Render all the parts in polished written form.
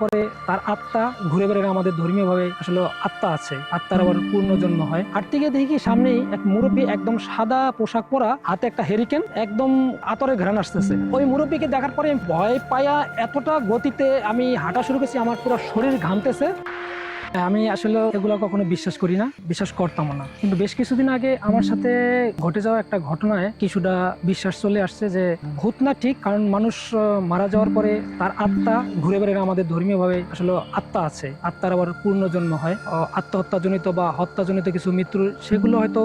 পরে তার আত্মা ঘুরে বেড়ে আমাদের ধর্মীয় ভাবে আসলে আত্মা আছে, আত্মার আবার পূর্ণজন্ম হয়। হাঁটতে গিয়ে দেখি সামনেই এক মুরব্বী একদম সাদা পোশাক পরা, হাতে একটা হেরিকেন, একদম আতরের ঘ্রাণ আসতেছে। ওই মুরব্বীকে দেখার পরে ভয় পায়া এতটা গতিতে আমি হাঁটা শুরু করছি, আমার পুরো শরীর ঘামতেছে। আমি আসলে এগুলো কখনো বিশ্বাস করি না, বিশ্বাস করতাম না, কিন্তু বেশ কিছুদিন আগে আমার সাথে ঘটে যাওয়া একটা ঘটনায় কিছুটা বিশ্বাস চলে আসছে যে ভূত না ঠিক, কারণ মানুষ মারা যাওয়ার পরে তার আত্মা ঘুরে বেড়ে আমাদের ধর্মীয় ভাবে আসলে আত্মা আছে, আত্মার আবার পূর্ণজন্ম হয়। আত্মহত্যাজনিত বা হত্যাজনিত কিছু মৃত্যু, সেগুলো হয়তো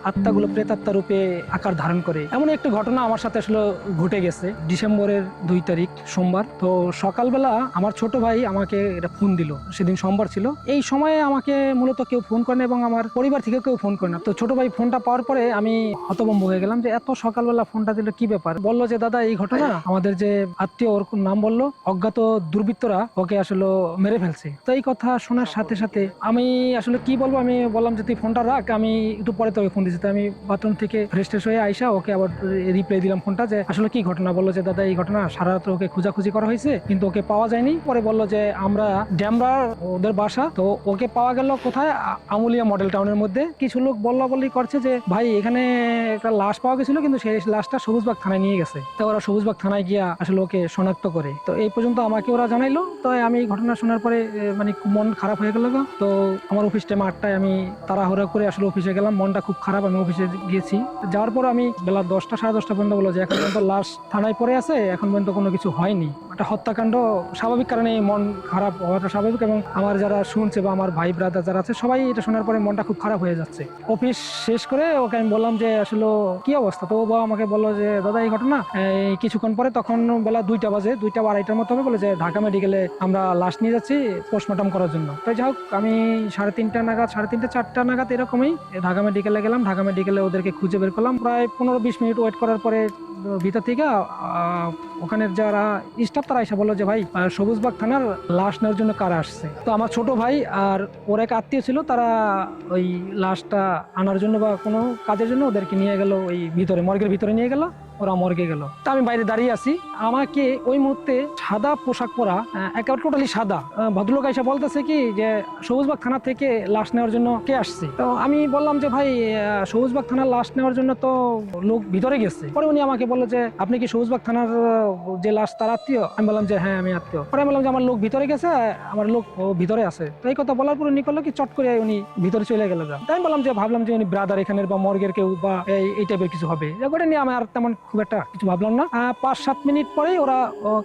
আত্মাগুলো প্রেতাত্মা রূপে আকার ধারণ করে। এমন একটা ঘটনা আমার সাথে আসলে ঘটে গেছে ডিসেম্বরের 2 তারিখ সোমবার। তো সকালবেলা আমার ছোট ভাই আমাকে এটা ফোন দিল, সেদিন সোমবার ছিল। এই সময়ে আমাকে মূলত কেউ ফোন করে না এবং আমার পরিবার থেকে কেউ ফোন করে না। তো ছোট ভাই ফোনটা পাওয়ার পরে আমি হতভম্ব হয়ে গেলাম যে এত সকালবেলা ফোনটা দিল, কি ব্যাপার। বললো যে দাদা এই ঘটনা, আমাদের যে আত্মীয়, ওর নাম বললো, অজ্ঞাত দুর্বৃত্তরা ওকে আসলে মেরে ফেলছে। তো এই কথা শোনার সাথে সাথে আমি আসলে কি বলবো, আমি বললাম যে তুই ফোনটা রাখ, আমি একটু পরে তোকে ফোন দিচ্ছি। তো আমি বাথরুম থেকে ফ্রেশ ট্রেশ হয়ে আইসা ওকে আবার রিপ্লাই দিলাম ফোনটা, যে আসলে কি ঘটনা। বললো যে দাদা এই ঘটনা, সারা রাত ওকে খোঁজাখুঁজি করা হয়েছে কিন্তু ওকে পাওয়া যায়নি। পরে বললো যে আমরা ড্যামরা ওদের বাসা, তো ওকে পাওয়া গেল কোথায়, আমুলিয়া মডেল টাউনের মধ্যে। কিছু লোক বল্লা বল্লি করছে যে ভাই এখানে একটা লাশ পাওয়া গেছিল, কিন্তু সেই লাশটা সবুজবাগ থানায় নিয়ে গেছে। তো ওরা সবুজবাগ থানায় গিয়া আসলে ওকে শনাক্ত করে। তো এই পর্যন্ত আমাকে ওরা জানাইলো। তো আমি এই ঘটনা শোনার পরে মানে মন খারাপ হয়ে গেল। তো আমার অফিস টাইম 8টায়, আমি তাড়াহুড়া করে আসলে অফিসে গেলাম, মনটা খুব খারাপ। আমি অফিসে গিয়েছি, যাওয়ার পর আমি বেলা 10টা সাড়ে 10টা পর্যন্ত বললো যে এখন পর্যন্ত লাশ থানায় পড়ে আছে, এখন পর্যন্ত কোনো কিছু হয়নি। একটা হত্যাকাণ্ড, স্বাভাবিক কারণে মন খারাপ হওয়াটা স্বাভাবিক। এবং আমার যারা শুনছে বা আমার ভাই ব্রাদার যারা আছে, সবাই এটা শোনার পরে মনটা খুব খারাপ হয়ে যাচ্ছে। অফিস শেষ করে ওকে আমি বললাম যে আসলে কি অবস্থা। তো ও আমাকে বললো যে দাদা এই ঘটনা, এই কিছুক্ষণ পরে, তখন বেলা 2টা বাজে, 2টা বা 2:30টার মতো হবে, বলে যে ঢাকা মেডিকেলে আমরা লাশ নিয়ে যাচ্ছি পোস্টমর্টম করার জন্য। তো যাই হোক, আমি 3:30টা নাগাদ, 3:30 4টা নাগাদ এরকমই ঢাকা মেডিকেলে গেলাম। ঢাকা মেডিকেলে ওদেরকে খুঁজে বের করলাম। প্রায় 15-20 মিনিট ওয়েট করার পরে ভিতর থেকে ওখানের যারা স্টাফ তারা এসে বললো যে ভাই সবুজবাগ থানার লাশ নেওয়ার জন্য কারা আসছে। তো আমার ছোট ভাই আর ওর এক আত্মীয় ছিল, তারা ওই লাশটা আনার জন্য বা কোনো কাজের জন্য ওদেরকে নিয়ে গেল, ওই ভিতরে মর্গের ভিতরে নিয়ে গেল, ওরা মর্গে গেল। তা আমি বাইরে দাঁড়িয়ে আছি। আমাকে ওই মুহূর্তে সাদা পোশাক পরা, একেবারে টোটালি সাদা ভদ্রলোক এসে বলতেছে কি যে সবুজবাগ থানা থেকে লাশ নেওয়ার জন্য কে আসছে। তো আমি বললাম যে ভাই সবুজবাগ থানার লাশ নেওয়ার জন্য তো লোক ভিতরে গেছে। পরে উনি আমাকে বললো যে আপনি কি সবুজবাগ থানার যে লাশ তার আত্মীয়। আমি বললাম যে হ্যাঁ আমি আত্মীয়। পরে আমি বললাম যে আমার লোক ভিতরে গেছে, আমার লোক ভিতরে আছে। তো এই কথা বলার পর উনি করলো কি, চট করে উনি ভিতরে চলে গেল। তাই আমি বললাম যে ভাবলাম যে উনি ব্রাদার এখানের বা মর্গের কেউ বা এই টাইপের কিছু হবে। ওটা নিয়ে আমি আর তেমন খুব একটা কিছু ভাবলাম না। 5-7 মিনিট পরেই ওরা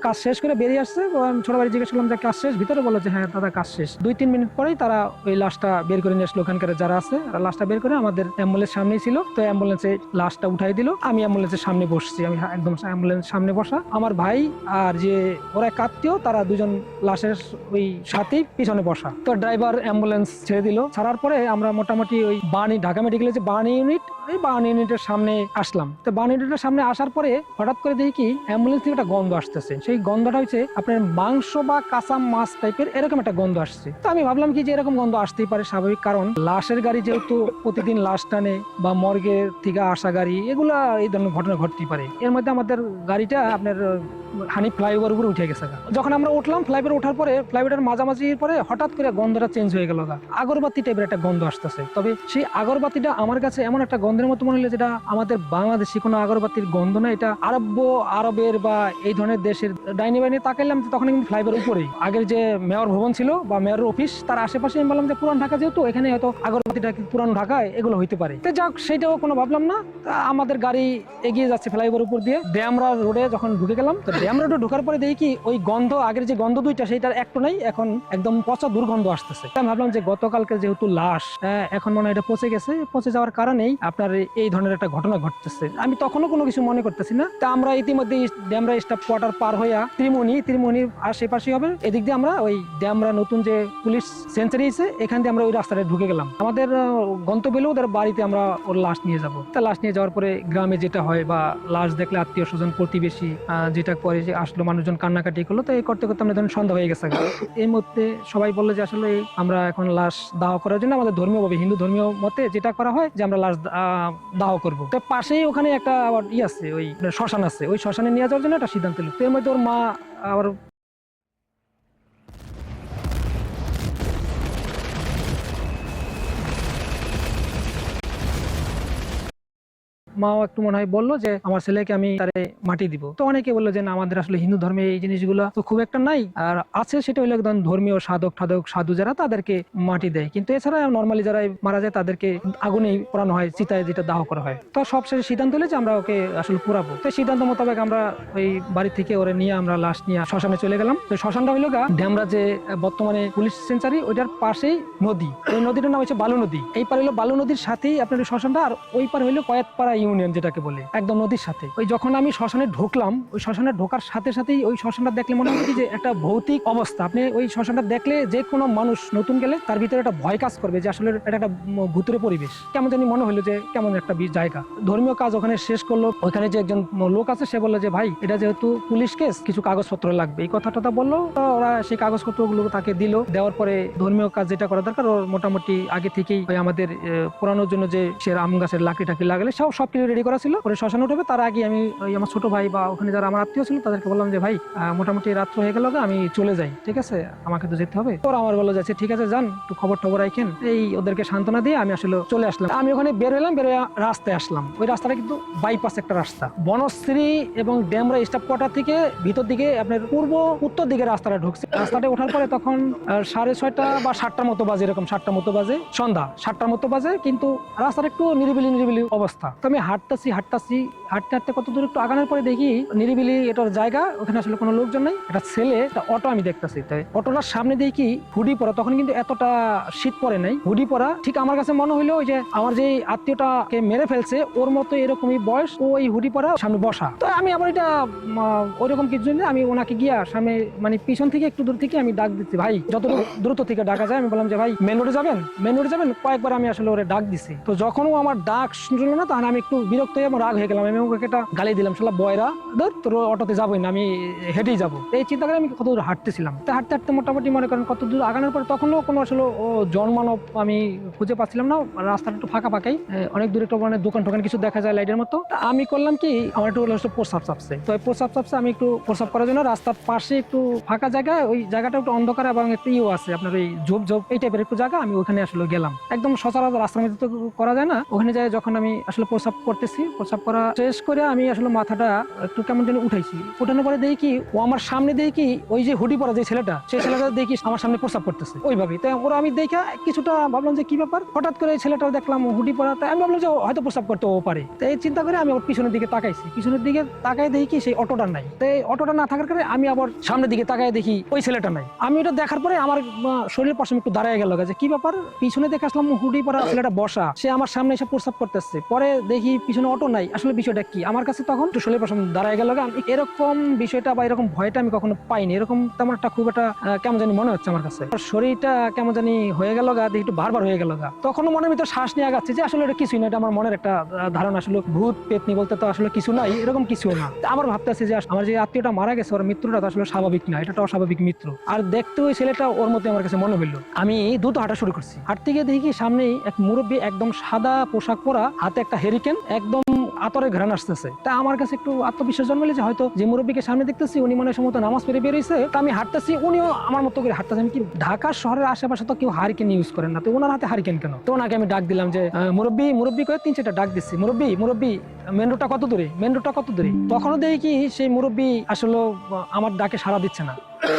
কাজ শেষ করে বেরিয়ে আসছে। আমি ছোট ভাই জিজ্ঞেস করলাম যে কাজ শেষ, ভিতরে বললো যে হ্যাঁ দাদা কাজ শেষ। 2-3 মিনিট পরেই তারা ওই লাশটা বের করে নিয়ে আসলো। ওখানকার যারা আছে লাশটা বের করে আমাদের অ্যাম্বুলেন্স সামনেই ছিল। তো অ্যাম্বুলেন্সে লাশটা উঠাই দিল। আমি অ্যাম্বুলেন্সের সামনে বসছি, আমি একদম অ্যাম্বুলেন্স সামনে বসা। আমার ভাই আর যে ওরা এক আত্মীয়, তারা দুজন লাশের ওই সাথেই পিছনে বসা। তো ড্রাইভার অ্যাম্বুলেন্স ছেড়ে দিল। ছাড়ার পরে আমরা মোটামুটি ওই ঢাকা মেডিকেলের যে বার্ন ইউনিট, ওই বার্ন ইউনিটের সামনে আসলাম। তো বার্ন ইউনিটের সামনে আসার পরে হঠাৎ করে দেখি কি অ্যাম্বুলেন্স থেকে একটা গন্ধ আসতেছে। সেই গন্ধটা হচ্ছে আপনার মাংস বা কাঁচা মাছ টাইপের এরকম একটা গন্ধ আসছে। তো আমি ভাবলাম কি যে এরকম গন্ধ আসতেই পারে, স্বাভাবিক, কারণ লাশের গাড়ি যেহেতু প্রতিদিন লাশ টানে বা মর্গের থেকে আসা গাড়ি, এগুলা এই ধরনের ঘটনা ঘটতেই পারে। এর মধ্যে আমাদের গাড়িটা আপনার হানি ফ্লাইওভার উপরে উঠে গেছে। যখন আমরা উঠলাম ফ্লাইওভার ওঠার পরে, ফ্লাইওভারের মাঝামাঝির পরে হঠাৎ করে গন্ধটা চেঞ্জ হয়ে গেল। আগরবাতি টাইপের একটা গন্ধ আসতেছে। তবে সেই আগরবাতিটা আমার কাছে এমন একটা গন্ধের মতো মনে হলো, যেটা আমাদের বাংলাদেশি কোনো আগরবাতির গন্ধ না, এটা আরবের বা এই ধরনের দেশের। ডাইনি বাইনি তাকাইলাম, তখন কিন্তু ফ্লাইওভার উপরেই আগের যে মেয়র ভবন ছিল বা মেয়র অফিস, তার আশেপাশে। আমি বললাম যে পুরান ঢাকা যেহেতু, এখানে হয়তো আগরবাতিটা পুরান ঢাকায় এগুলো হইতে পারে। তো যাক, সেটাও কোনো ভাবলাম না। আমাদের গাড়ি এগিয়ে যাচ্ছে ফ্লাইওভার উপর দিয়ে। ড্যামরা রোডে যখন ঢুকে গেলাম, তো ড্যাম রোডে ঢোকার পরে দেখি কি ওই গন্ধ, আগের যে গন্ধ দুইটা, সেইটার একটু নাই, এখন একদম পচা দুর্গন্ধ আসতেছে। আমি ভাবলাম যে গতকালকে যেহেতু লাশ, এখন মনে হয় এটা পচে গেছে, পচে যাওয়ার কারণেই আপনার এই ধরনের একটা ঘটনা ঘটতেছে। আমি তখনও কোনো কিছু মনে করতেছি না। তা আমরা ইতিমধ্যে ড্যামরা স্টাফ কোয়ার্টার পার হইয়া ত্রিমণির আশেপাশে হবে, এদিক দিয়ে আমরা ওই ড্যামরা নতুন যে পুলিশ সেঞ্চারি আছে, এখান দিয়ে আমরা ওই রাস্তাটা ঢুকে গেলাম। আমাদের গন্তব্য হলো ওদের বাড়িতে আমরা ওর লাশ নিয়ে যাবো। তা লাশ নিয়ে যাওয়ার পরে গ্রামে যেটা হয়, বা লাশ দেখলে আত্মীয় স্বজন প্রতিবেশী যেটা করে, যে আসলো মানুষজন কান্নাকাটি করলো। তো এই করতে করতে আমরা ধরুন সন্ধ্যা হয়ে গেছে। এই মধ্যে সবাই বললো যে আসলে আমরা এখন লাশ দাহ করার জন্য, আমাদের ধর্মীয় ভাবে, হিন্দু ধর্মীয় মতে যেটা করা হয়, যে আমরা লাশ দাহ করবো। তো পাশেই ওখানে একটা আবার আছে, ওই শ্মশান আছে, ওই শ্মশানে নিয়ে যাওয়ার জন্য একটা সিদ্ধান্ত নিল। তো এর মধ্যে ওর মা আবার মাও একটু মনে হয় বললো যে আমার ছেলেকে আমি তারে মাটি দিব। তো অনেকে বললো যে না, আমাদের আসলে হিন্দু ধর্মে এই জিনিসগুলো তো খুব একটা নাই, আর আছে সেটা হলো একদম ধর্মীয় সাধক ঠাধক সাধু যারা তাদেরকে মাটি দেয়, কিন্তু এছাড়া নর্মালি যারা মারা যায় তাদেরকে আগুনেই পোড়ানো হয়, চিতায় যেটা দাহ করা হয়। তো সবশেষে সিদ্ধান্ত হলো যে আমরা ওকে আসলে পুরাবো। তো সিদ্ধান্ত মোতাবেক আমরা ওই বাড়ি থেকে ওরে নিয়ে আমরা লাশ নিয়ে শ্মশানে চলে গেলাম। তো শ্মশানটা হইলো ড্যামরা যে বর্তমানে পুলিশ সেঞ্চারি, ওইটার পাশেই নদী। এই নদীটার নাম হচ্ছে বালু নদী। এই পার হলো বালু নদীর সাথেই আপনার শ্মশানটা, আর ওই পার হইলো কয়েতপাড়া ইউনিয়ন যেটাকে বলে, একদম নদীর সাথে। ওই যখন আমি শ্মশানে ঢুকলাম, ওই শ্মশানে ঢোকার সাথে সাথেই ওই শ্মশানটা দেখলে মনে হয় যে একটা ভৌতিক অবস্থা। আপনি ওই শ্মশানটা দেখলে যে কোনো মানুষ নতুন গেলে তার ভিতরে একটা ভয় কাজ করবে যে আসলে এটা একটা ভূতের পরিবেশ। কেমন জানি মনে হলো যে কেমন একটা জায়গা। ধর্মীয় কাজ ওখানে শেষ করলো, ওখানে যে একজন লোক আছে সে বললো যে ভাই এটা যেহেতু পুলিশ কেস, কিছু কাগজপত্র লাগবে, এই কথাটা বললো। ওরা সেই কাগজপত্র গুলো তাকে দিল। দেওয়ার পরে ধর্মীয় কাজ যেটা করা দরকার ওর মোটামুটি আগে থেকেই ওই আমাদের পোড়ানোর জন্য যে সে আম গাছের লাকড়ি টাকড়ি লাগালে সবকিছু রেডি করা ছিল। পরে শ্মশানে উঠবে তার আগে আমি ওই আমার ছোট ভাই বা ওখানে যারা আমার আত্মীয় ছিল তাদেরকে বললাম যে ভাই মোটামুটি রাত্র হয়ে গেল, আমি চলে যাই, ঠিক আছে, আমাকে তো যেতে হবে। ওরা আমার বললো যাচ্ছে ঠিক আছে যান, একটু খবর টবর রাখেন। এই ওদেরকে সান্ত্বনা দিয়ে আমি আসলে চলে আসলাম। আমি ওখানে বের হলাম, বের হয়ে রাস্তায় আসলাম। ওই রাস্তাটা কিন্তু বাইপাস একটা রাস্তা, বনশ্রী এবং ড্যামরা স্টাফ কোয়ার্টার থেকে ভিতর দিকে আপনার পূর্ব উত্তর দিকে রাস্তাটা ঢুকছে। রাস্তাটা ওঠার পরে তখন 6:30 বা 7টার মতো বাজে, এরকম 7টার মতো বাজে, সন্ধ্যা 7টার মতো বাজে, কিন্তু রাস্তাটা একটু নিরিবিলি অবস্থা। তো আমি হাঁটতে হাঁটতে কত দূর একটু আগানোর পরে দেখি নিরিবিলি এটার জায়গা, ওখানে আসলে কোনো লোকজন নাই। একটা ছেলে, একটা অটো আমি দেখতেছি। তাই অটোটার সামনে দেখি হুডি পরা, তখন কিন্তু এতটা শীত পরে নাই, হুডি পরা। ঠিক আমার কাছে মনে হইলো ওই যে আমার যে আত্মীয়টাকে মেরে ফেলছে ওর মতো এরকমই বয়স, ও ওই হুডি পরা সামনে বসা। তো আমি আবার এটা ওইরকম কিছু জন্য আমি ওনাকে গিয়া সামনে মানে পিছন থেকে একটু দূর থেকে আমি ডাক দিচ্ছি, ভাই যতটুকু দ্রুত থেকে ডাকা যায়। আমি বললাম যে ভাই মেন রোডে যাবেন। কয়েকবার আমি আসলে ওরে ডাক দিছি। তো যখন ও আমার ডাক শুনলো না, তখন আমি একটু বিরক্ত হয়ে আমার রাগ হয়ে গেলাম। আমি ওকে একটা গালি দিলাম, শালা বয়রা, ধর তোর অটোতে যাবোই না, আমি হেঁটেই যাবো। এই চিন্তা করে আমি কত দূর হাঁটতেছিলাম। তো হাঁটতে মোটামুটি মনে করেন কত দূর আগানোর পর তখনও কোনো আসলে ও জনমানব আমি খুঁজে পাচ্ছিলাম না। রাস্তাটা একটু ফাঁকাই, অনেক দূরে একটু মানে দোকান টোকান কিছু দেখা যায় লাইটের মতো। আমি করলাম কি, আমার একটু প্রস্রাব চাপছে। তো এই প্রস্রাব চাপছে, আমি একটু প্রস্রাব করার জন্য রাস্তার পাশে একটু ফাঁকা জায়গা, ওই জায়গাটা একটু অন্ধকার এবং একটু আছে আপনার ওই ঝোপ এই টাইপের একটু জায়গা, আমি ওখানে আসলে গেলাম। একদম সচরাচর রাস্তার মধ্যে তো করা যায় না। ওখানে যাই যখন আমি আসলে প্রস্রাব করতেছি, প্রস্রাব করা শেষ করে আমি আসলে মাথাটা একটু কেমন যেন উঠাইছি। উঠানোর পরে দেখি কি ও আমার সামনে দেখি ওই যে হুডি পরা যে ছেলেটা, সেই ছেলেটা দেখি আমার সামনে প্রস্রাব করতেছে ওইভাবে। তাই ওরা আমি দেখে কিছুটা ভাবলাম যে কি ব্যাপার, হঠাৎ করে এই ছেলেটাও দেখলাম হুডি পরা। তাই আমি ভাবলাম যে হয়তো প্রস্রাব করতেও পারে। তাই চিন্তা করে আমি ওর পিছনের দিকে তাকাইছি। পিছনের দিকে তাকাই দেখি কি সেই অটোটা নাই। তাই অটোটা না থাকার কারণে আমি আবার সামনের দিকে তাকাই দেখি ওই ছেলেটা নাই। আমি ওটা দেখার পরে আমার শরীরের পাশে একটু দাঁড়ায় গেল যে কি ব্যাপার। পিছনে দেখে আসলাম হুডি পরা ছেলেটা বসা, সে আমার সামনে এসে প্রস্রাব করতেছে। পরে দেখি পিছনে অটো নাই, আসলে বিষয়টা কি আমার কাছে তখন একটু শরীরের পাশে দাঁড়ায় গেল। এরকম বিষয়টা বা এরকম ভয়টা আমি কখনো পাইনি। এরকম তেমন একটা খুব একটা কেমন জানি মনে হচ্ছে আমার কাছে, শরীরটা কেমন জানি হয়ে গেল দেখি একটু বারবার হয়ে গেল তখনও মনের ভিতরে শ্বাস নিয়ে আগাচ্ছে যে আসলে এটা কিছুই না, এটা আমার মনের একটা ধারণা, আসলে ভূত পেতনি বলতে তো আসলে কিছু নাই, এরকম কিছু না। আমার ভাবতেছি যে আমার যে আত্মীয়টা মারা গেছে ওর মৃত্যুটা তো আসলে স্বাভাবিক না, এটা তো অস্বাভাবিক মৃত্যু। আর দেখতে ওই ছেলেটা ওর মধ্যে আমার কাছে মনে হইলো। আমি দ্রুত হাঁটা শুরু করছি। হাঁটতে গিয়ে দেখি সামনেই এক মুরব্বী, একদম সাদা পোশাক পরা, হাতে একটা হেরিকেন, একদম আতরের ঘ্রাণ আসতেছে। তা আমার কাছে একটু আত্মবিশ্বাস জন্মালে যে হয়তো যে মুরব্বীকে সামনে দেখতেছি উনি মনে সম্ভবত নামাজ পড়ে বেরিয়েছে। তা আমি হাঁটতেছি, উনিও আমার মতো করে হাঁটতেছে। আমি কি ঢাকা শহরের আশেপাশে তো কেউ হারিকেন ইউজ করেন না, তো ওনার হাতে হারিকেন কেন? তো ওনাকে আমি ডাক দিলাম যে মুরব্বী করে 3-4টা ডাক দিচ্ছি, মুরব্বী মেন রোডটা কত দূরে। তখনও দেখি কি সেই মুরব্বী আসলে আমার ডাকে সাড়া দিচ্ছে না।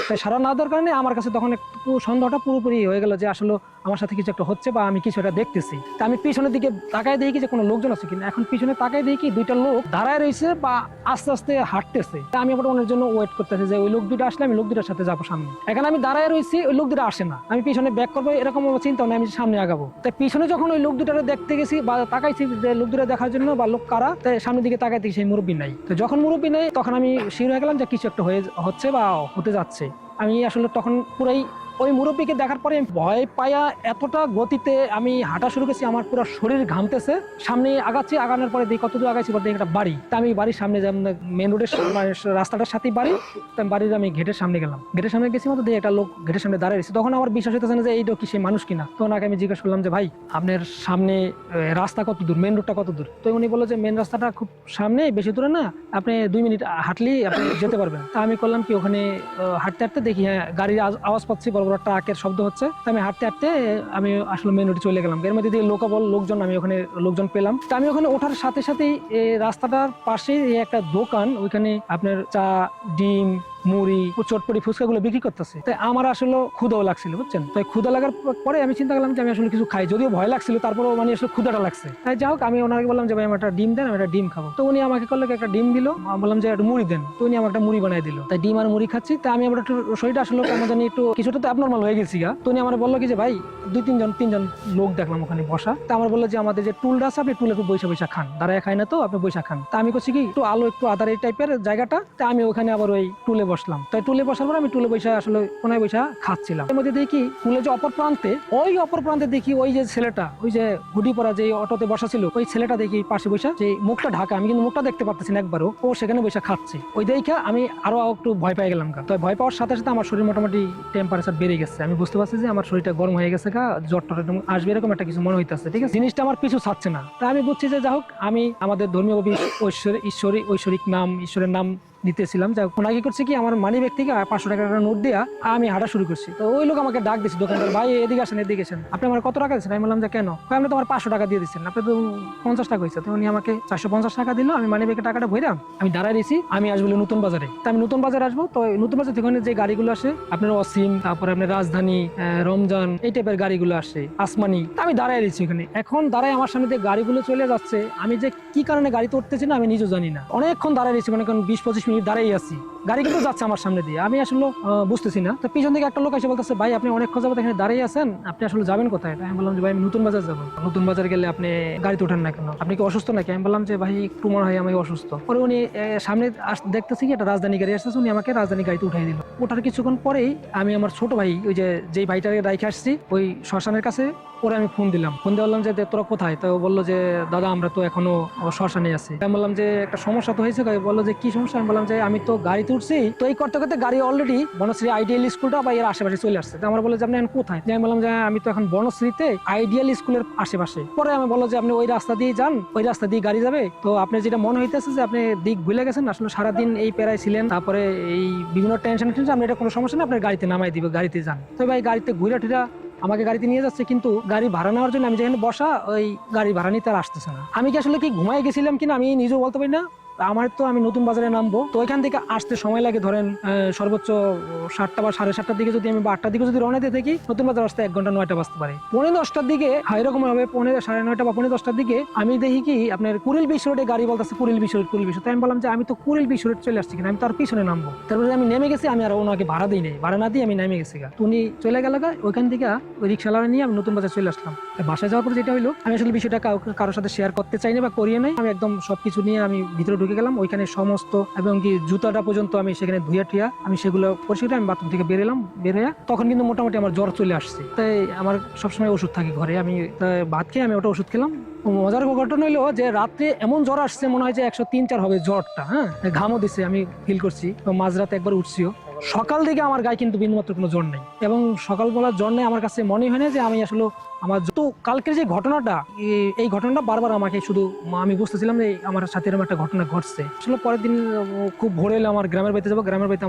তাই সাড়া না দেওয়ার কারণে আমার কাছে তখন একটু সন্দেহটা পুরোপুরি হয়ে গেল যে আসলে আমার সাথে কিছু একটা হচ্ছে বা আমি কিছু একটা দেখতেছি। তা আমি পিছনের দিকে তাকায় দেখি যে কোনো লোকজন আছে কিনা। এখন পিছনে তাকায় দেখি 2টা লোক দাঁড়ায় রয়েছে বা আস্তে আস্তে হাঁটতেছে। তা আমি আবার ওনার জন্য ওয়েট করতেছি যে ওই লোক 2টা আসলে আমি লোক 2টার সাথে যাবো সামনে। এখন আমি দাঁড়ায় রয়েছি, ওই লোক 2টা আসে না, আমি পিছনে ব্যাক করবো এরকম চিন্তা নেই, আমি সামনে আগাবো। তাই পিছনে যখন ওই লোক 2টারে দেখতে গেছি বা তাকাইছি যে লোক 2টা দেখার জন্য বা লোক কারা, তাই সামনের দিকে তাকাই দেখি সেই মুরব্বী নাই। তো যখন মুরব্বী নেই তখন আমি শিওর হয়ে গেলাম যে কিছু একটা হচ্ছে বা হতে যাচ্ছে। আমি আসলে তখন পুরাই ওই মুরব্বীকে দেখার পরে ভয় পায়া এতটা গতিতে আমি হাঁটা শুরু করেছি, আমার পুরো শরীর ঘামতেছে। সামনে আগাচ্ছি, আগানোর পরে দেখি কতদূর আগাচ্ছি, দেখি একটা বাড়ি। তা আমি বাড়ির সামনে মেন রোডের রাস্তাটার সাথেই বাড়ি। তো বাড়ির আমি গেটের সামনে গেলাম, গেটের সামনে গেছি মতো দেখি একটা লোক গেটের সামনে দাঁড়িয়েছে। তখন আমার বিশ্বাস হইতেছে না যে এইটা কি সেই মানুষ কিনা। তো ওনাকে আমি জিজ্ঞেস করলাম যে ভাই আপনার সামনে রাস্তা কত দূর, মেন রোডটা কত দূর? তো উনি বললো যে মেন রাস্তাটা খুব সামনে, বেশি দূরে না, আপনি 2 মিনিট হাঁটলেই আপনি যেতে পারবেন। তা আমি করলাম কি ওখানে হাঁটতে হাঁটতে দেখি হ্যাঁ গাড়ির আওয়াজ পাচ্ছি, বড় বড় ট্রাকের শব্দ হচ্ছে। আমি হাঁটতে হাঁটতে আমি আসলে মেন রোডে চলে গেলাম। এর মধ্যে দিয়ে লোকজন, আমি ওখানে লোকজন পেলাম। তো আমি ওখানে ওঠার সাথে সাথেই রাস্তাটার পাশেই একটা দোকান, ওইখানে আপনার চা, ডিম, মুড়ি, চটপটি, ফুচকা গুলো বিক্রি করতেছে। তাই আমার আসলে ক্ষুধাও লাগছিল, বুঝছেন। তাই ক্ষুধা লাগার পরে আমি চিন্তা করলাম যে আমি আসলে কিছু খাই, যদিও ভয় লাগছিল, তারপরেও মানে আসলে ক্ষুধাটা লাগছে। তাই যাই হোক, আমি ওনাকে বললাম যে ভাই আমার একটা ডিম দেন, আমি একটা ডিম খাবো। তো উনি আমাকে করলো একটা ডিম দিল, বললাম যে একটা মুড়ি দেন। তো উনি আমাকে একটা মুড়ি বানাই দিল। তাই ডিম আর মুড়ি খাচ্ছি। তাই আমি আবার একটু শরীরটা আসলে কেমন জানি একটু কিছুটা তো অ্যাবনর্মাল হয়ে গেছি গা। তো উনি আমার বললো কি যে ভাই তিনজন লোক দেখলাম ওখানে বসা। তা আমার বললো যে আমাদের যে টুলটা আছে, আপনি টুলে একটু বৈশা খান, দাঁড়ায় খাই না তো, আপনি বৈশা খান। তা আমি করছি কি, একটু আলো একটু আধার এই টাইপের জায়গাটা। তা আমি ওখানে আবার ওই টুলে বসলাম। তাই টুলে বসার পর আমি টুলে বৈশা আসলে কোনায় বৈশা খাচ্ছিলাম। এর মধ্যে দেখি টুলে যে অপর প্রান্তে দেখি ওই যে ছেলেটা, ওই যে হুডি পরা যে অটোতে বসা ছিল, ওই ছেলেটা দেখি পাশে বৈশা, যে মুখটা ঢাকা, আমি কিন্তু মুখটা দেখতে পারতেছি না একবারও, ও সেখানে বৈশা খাচ্ছে। ওই দেখে আমি আরো একটু ভয় পেয়ে গেলাম। তো ভয় পাওয়ার সাথে সাথে আমার শরীর মোটামুটি টেম্পারেচার বেড়ে গেছে। আমি বুঝতে পারছি যে আমার শরীরটা গরম হয়ে গেছে, জ্বর টর আসবে এরকম একটা কিছু মনে হইতেছে। ঠিক আছে, জিনিসটা আমার পিছু ছাড়ছে না। তা আমি বুঝছি যে যাই হোক, আমি আমাদের ধর্মীয় ঐশ্বরিক নাম, ঈশ্বরের নাম নিতেছিলাম। যাই হোক, ওনাকে করছে কি, আমার মানি ব্যাগ থেকে 500 টাকার একটা নোট দিয়া আমি হাঁটা শুরু করছি। তো ওই লোক আমাকে ডাক দিচ্ছে, দোকানদার ভাই এদিকে আসেন। আপনি আমার কত টাকা দিচ্ছেন? আমি বললাম যে কেন? আপনি তো আমার 500 টাকা দিয়ে দিচ্ছেন, আপনি তো 50 টাকা হয়েছে। তো উনি আমাকে 450 টাকা দিল। আমি মানি ব্যাগের টাকাটা ভইরাম, আমি দাঁড়ায় রয়েছি, আমি আসবো নতুন বাজারে। তো আমি নতুন বাজারে আসবো। তো নতুন বাজার থেকে যে গাড়িগুলো আসে, আপনার অসীম, তারপরে আপনার রাজধানী, রমজান, এই টাইপের গাড়িগুলো আসে, আসমানি। আমি দাঁড়ায় রয়েছি ওখানে। এখন দাঁড়ায় আমার সামনে দিয়ে গাড়িগুলো চলে যাচ্ছে, আমি যে কি কারণে গাড়িতে উঠতেছি না আমি নিজেও জানি না। অনেকক্ষণ দাঁড়ায় রয়েছি, মানে 20-25 মিনিট দাঁড়াই আছি, গাড়ি কিন্তু যাচ্ছে আমার সামনে দিয়ে, আমি আসলে বুঝতেছি না। তো পিছন থেকে একটা লোক এসে বলতেছে, ভাই আপনি অনেকক্ষণ যাবত এখানে দাঁড়িয়ে আছেন, আপনি আসলে যাবেন কোথায়? আমি বললাম যে ভাই আমি নতুন বাজার যাবো। নতুন বাজার গেলে আপনি গাড়িতে ওঠেন না কেন? আপনি কি অসুস্থ নাকি? আমি বললাম যে ভাই একটু মনে হয় আমি অসুস্থ। পরে উনি সামনে দেখতেছি কি একটা রাজধানী গাড়ি আসতেছে, উনি আমাকে রাজধানী গাড়িতে উঠাই দিল। ওঠার কিছুক্ষণ পরেই আমি আমার ছোট ভাই, ওই যেই ভাইটাকে রাইখে আসছি ওই শ্মশানের কাছে, পরে আমি ফোন দিয়ে বললাম যে তোরা কোথায়? তো বললো যে দাদা আমরা তো এখনো শ্মশানে আছি। আমি বললাম যে একটা সমস্যা তো হয়েছে। বললো যে কি সমস্যা? আমি বললাম যে আমি তো গাড়িতে উঠছি, তো এই করতে করতে গাড়ি অলরেডি বনশ্রী আইডিয়াল স্কুলটা বা এর আশেপাশে চলে আসছে। তো আমার বললো যে আপনি এখন কোথায়? আমি বললাম যে আমি তো এখন বনশ্রীতে আইডিয়াল স্কুলের আশেপাশে। পরে আমি বললো যে আপনি ওই রাস্তা দিয়ে যান, ওই রাস্তা দিয়ে গাড়ি যাবে। তো আপনি যেটা মনে হইতেছে যে আপনি দিক ভুলে গেছেন, আসলে সারাদিন এই পেরায় ছিলেন, তারপরে এই বিভিন্ন টেনশন, আপনি এটা কোনো সমস্যা না, আপনার গাড়িতে নামাই দিবে, গাড়িতে যান। তো ভাই গাড়িতে ঘুরে ঠিরা আমাকে গাড়িতে নিয়ে যাচ্ছে, কিন্তু গাড়ি ভাড়া নেওয়ার জন্য আমি যেখানে বসা, ওই গাড়ি ভাড়া নিতে আর আসতেছে না। আমি কি আসলে কি ঘুমাই গেছিলাম কিনা আমি নিজেও বলতে পারি না। আমি নতুন বাজারে নামবো, তো ওইখান থেকে আসতে সময় লাগে ধরেন সর্বোচ্চ 7টা বা 7:30টার দিকে, যদি আমি 8টার দিকে যদি রওনা দিয়ে থাকি, নতুন বাজার আসতে 1 ঘন্টা 9টা বাজতে পারে। 9:45টার দিকে এরকম হবে, 9:30 বা 9:10টার দিকে আমি দেখি কি আপনার কুড়িল বিশ্ব রোডে গাড়ি বলতেছে, কুড়িল বিশ্ব। তাই আমি বললাম যে আমি তো কুড়িল বিশ্ব রোড চলে আসছি কিনা, আমি তার পিছনে নামবো। তারপরে আমি নেমে গেছি, আমি আর ওনাকে ভাড়া দিই নাই, ভাড়া না দিয়ে আমি নেমে গেছি। উনি চলে গেল, ওইখান থেকে ওই রিক্সাওয়ালা নিয়ে আমি নতুন বাজার চলে আসলাম। বাসায় যাওয়ার পর যেটা হলো, আমি আসলে বিষয়টা কারোর সাথে শেয়ার করতে চাইনি বা করিয়ে নাই। আমি একদম সবকিছু নিয়ে আমি ভিতরে ঢুকে গেলাম। ওইখানে সমস্ত এবং কি জুতাটা পর্যন্ত আমি সেখানে ধুইয়া আমি সেগুলো পরিষ্কার, আমি বাথরুম থেকে বেরিয়ে তখন কিন্তু মোটামুটি আমার জ্বর চলে আসছে। তাই আমার সবসময় ওষুধ থাকে ঘরে, আমি ভাত খেয়ে আমি ওটা ওষুধ খেলাম। মজার ঘটনা হলো যে রাত্রে এমন জ্বর আসছে, মনে হয় যে 103-4 হবে জ্বরটা। হ্যাঁ, ঘামও দিছে, আমি ফিল করছি। মাঝরাতে একবার উঠছিও। সকাল দিকে আমার গায়ে কিন্তু বিন্দুমাত্র কোনো জ্বর নেই, এবং সকালবেলা জ্বর নেই আমার কাছে মনে হয় না যে আমি আসলে আমার যত কালকের যে ঘটনাটা, এই ঘটনাটা বারবার আমাকে শুধু, আমি বুঝতেছিলাম যে আমার সাথে এরকম একটা ঘটনা ঘটছে। আসলে পরের দিন খুব ভোরে এলে আমার গ্রামের বাড়িতে যাবো। গ্রামের বাড়িতে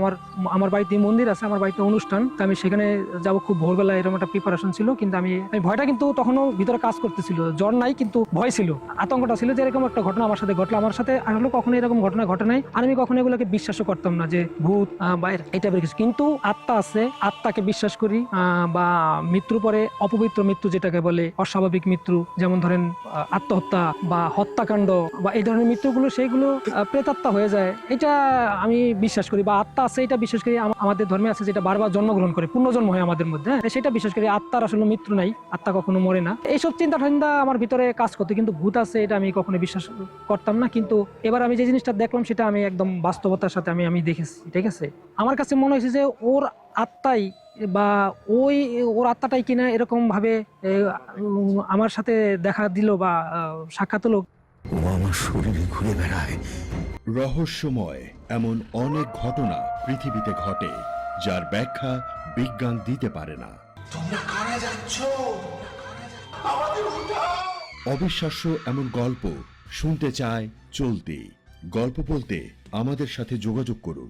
আমার বাড়িতে মন্দির আছে, আমার বাড়িতে অনুষ্ঠান, তো আমি সেখানে যাবো খুব ভোরবেলা। এরকম একটা প্রিপারেশন ছিল, কিন্তু আমি ভয়টা কিন্তু তখনও ভিতরে কাজ করতেছিল। জ্বর নাই কিন্তু ভয় ছিল, আতঙ্কটা ছিল যে এরকম একটা ঘটনা আমার সাথে ঘটলো। আমার সাথে আসলে কখনো এরকম ঘটনা ঘটে নাই, আর আমি কখনো এগুলোকে বিশ্বাসও করতাম না যে ভূত বা এই টাইপের কিছু। কিন্তু আত্মা আছে, আত্মাকে বিশ্বাস করি। বা মৃত্যুর পরে অপবিত্র মৃত্যু যেটাকে বলে, অস্বাভাবিক মৃত্যু, যেমন ধরেন আত্মহত্যা বা হত্যাকাণ্ড বা এই ধরনের মৃত্যুগুলো, সেইগুলো প্রেতাত্মা হয়ে যায়, এটা আমি বিশ্বাস করি। বা আত্মা আছে এটা বিশ্বাস করি। আমাদের ধর্মে আছে যেটা বারবার জন্মগ্রহণ করে, পুনর্জন্ম হয় আমাদের মধ্যে, সেটা বিশ্বাস করি। আত্মার আসলে মৃত্যু নাই, আত্মা কখনো মরে না। এইসব চিন্তা আমার ভিতরে কাজ করতো, কিন্তু ভূত আছে এটা আমি কখনো বিশ্বাস করতাম না। কিন্তু এবার আমি যে জিনিসটা দেখলাম সেটা আমি একদম বাস্তবতার সাথে আমি দেখেছি। ঠিক আছে, আমার কাছে মনে হয়েছে যে ওর আত্মাই বা ওর আত্মাটাই কিনা এরকম ভাবে আমার সাথে দেখা দিল বা সাক্ষাৎ হলো। ও আমার শরীরে ঘুরে বেড়ায়। রহস্যময় এমন অনেক ঘটনা পৃথিবীতে ঘটে, যার ব্যাখ্যা বিজ্ঞান দিতে পারে না। তোমরা কারা যাচ্ছ? আমাদের উঠাও। অবিশ্বাস্য এমন গল্প শুনতে চায় চলতি গল্প বলতে আমাদের সাথে যোগাযোগ করুন।